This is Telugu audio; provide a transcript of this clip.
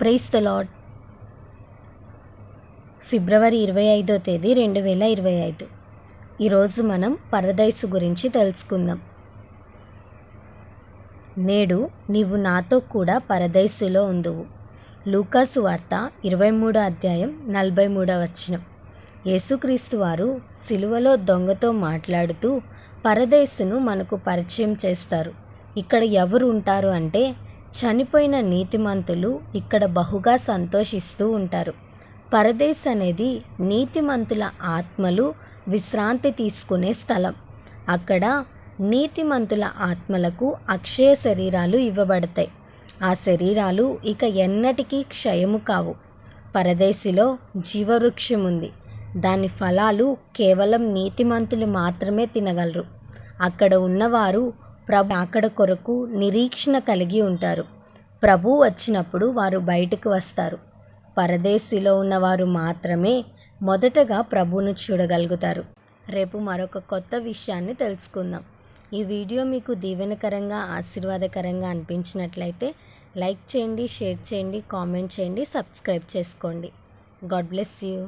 Praise the lord. ఫిబ్రవరి 25వ తేదీ 2025. ఈరోజు మనం పరదైసు గురించి తెలుసుకుందాం. నేడు నీవు నాతో కూడా పరదైసులో ఉందువు. లూకాసు వార్త 23వ అధ్యాయం 43వ వచనం. యేసుక్రీస్తు వారు సిలువలో దొంగతో మాట్లాడుతూ పరదైసును మనకు పరిచయం చేస్తారు. ఇక్కడ ఎవరు ఉంటారు అంటే చనిపోయిన నీతిమంతులు ఇక్కడ బహుగా సంతోషిస్తూ ఉంటారు. పరదేశ్ అనేది నీతిమంతుల ఆత్మలు విశ్రాంతి తీసుకునే స్థలం. అక్కడ నీతిమంతుల ఆత్మలకు అక్షయ శరీరాలు ఇవ్వబడతాయి. ఆ శరీరాలు ఇక ఎన్నటికీ క్షయము కావు. పరదేశిలో జీవవృక్షం ఉంది. దాని ఫలాలు కేవలం నీతిమంతులు మాత్రమే తినగలరు. అక్కడ ఉన్నవారు ప్రభు అక్కడ కొరకు నిరీక్షణ కలిగి ఉంటారు. ప్రభు వచ్చినప్పుడు వారు బయటకు వస్తారు. పరదేశిలో ఉన్నవారు మాత్రమే మొదటగా ప్రభువును చూడగలుగుతారు. రేపు మరొక కొత్త విషయాన్ని తెలుసుకుందాం. ఈ వీడియో మీకు దీవెనకరంగా ఆశీర్వాదకరంగా అనిపించినట్లయితే లైక్ చేయండి, షేర్ చేయండి, కామెంట్ చేయండి, సబ్స్క్రైబ్ చేసుకోండి. God bless you.